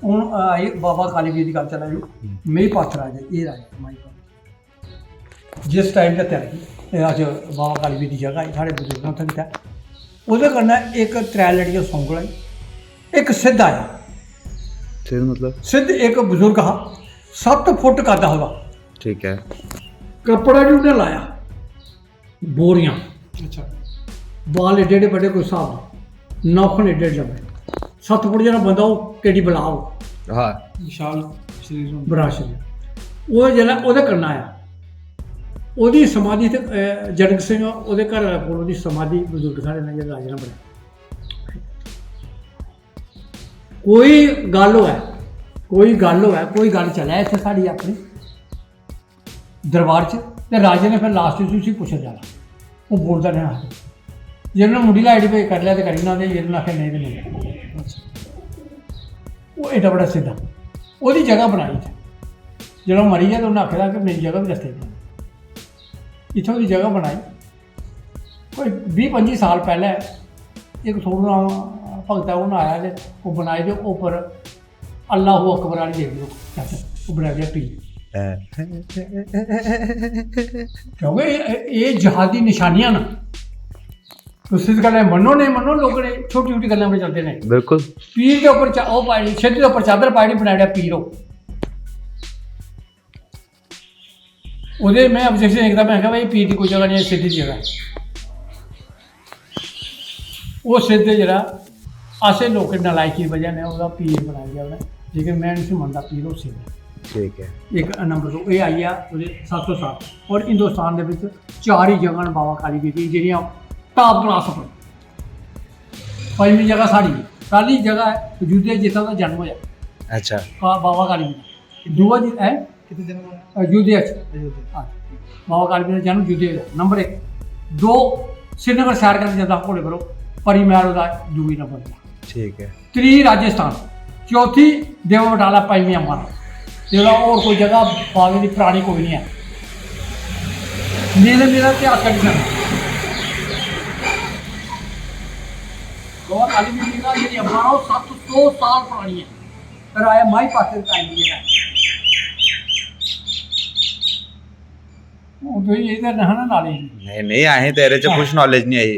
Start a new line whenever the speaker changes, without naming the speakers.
हूँ आई बाबा काली बीर की गल चला जी। मेही पाथर राजा ये राजा माई पाथर जिस टाइम का त्यागी अज बाबा काली बीर की जगह है साढ़े बजुर्गों उत्थें कीता ओह्दे कन्नै एक त्रै लड़ियां सौंगल आई एक सिद्ध आया।
सिद्ध मतलब?
सिद्ध एक बजुर्ग हा 7 फुट कद हा
ठीक है।
कपड़ा भी उन्हें लाया बोरियां। अच्छा बाल एडे एडे बड़े कोई हिसाब नौखन एडे एडे लंबे 7 फुट जरा बंदा हो केडी बलाओ
हाँ
विशाल शरीर बड़ा शरीर वो जेल्लै ओह्दे कन्नै आया ओह्दी समाधि ते जनक सिंह ओह्दे घर आह्ले कोल ओह्दी समाधि बजुर्ग साढ़े ने जेह्ड़ा राजा ने बनाई। कोई गल्ल होऐ कोई गल्ल चलै इत्थै साढ़ी अपनी दरबार च ते राजे ने फिर लास्ट च उसी पुच्छेआ जाना ओह् बोलदा नहीं हा जिन्होंने मुंडी लाई भाई कर लिया तो करी ना जिन्होंने आखेआ नहीं तो नहीं। वो एड्डा बड़ा सिद्धा ओह्दी जगह बनाई इत्थै जिसलै मरी गया तो उन्हें आखेआ कि मेरी जगह भी रस्ते च इत्थै ओह्दी जगह बनाई। कोई 20-25 साल पैह्ले एक थोड़ा भगत है उन्हें आया ते ओह् बनाई ते उप्पर अल्लाह अकबर वाली देवी ओह् बनाई दिया पीर क्योंकि ये जहादी निशानियां न तुम इस गल्ल मनो नहीं मनो लोग छोटी छोटी गल्लां पर चलते हैं।
बिल्कुल
पीर के उपर ओह् पाई सिद्ध के उपर चादर पाई बनाया पीर ओह्दे मैं ऑब्जेक्शन देखता मैं कहा भाई पीर की कोई जगह नहीं है सिद्ध की जगह वो सिद्ध जरा असें लोग नलायकी की वजह ने ओह्दा पीर बनाई दिया उन्हें लेकिन मैं नहीं मनता पीर वो सिद्ध
ठीक है।
एक नंबर 2 ये आई है 700 साल और हिंदुस्तान के 4 ही जगह बाबा काली बीर दी जिहड़ियां टॉप क्लास पर। पंजवीं जगह साड़ी पैह्ली जगह है अयोध्या जित्थै ओह्दा जन्म होया।
अच्छा
बाबा काली बीर दूआ जी है अयोध्या बाबा काली बीर जन्म अयोध्या नंबर 1 2 श्रीनगर सैर करके जदा घोड़े करो परी महल ओह्दा दूई नंबर
ठीक है।
3 राजस्थान चौथी देवा बटाला पंजवीं अम्बारा जेह्ड़ा होर कोई जगह बाबे दी परानी कोई नहीं है मेरा इतिहास करी सकदा बाबा काली बीर की गल्ल जेह्ड़ी अम्बारा ओह् 700 साल पुरानी है राजा माई पासे टाइम दी है हून तुसीं एह् ते नहा ना नाले
नहीं नहीं असें तेरे च कुछ नॉलेज नहीं आई।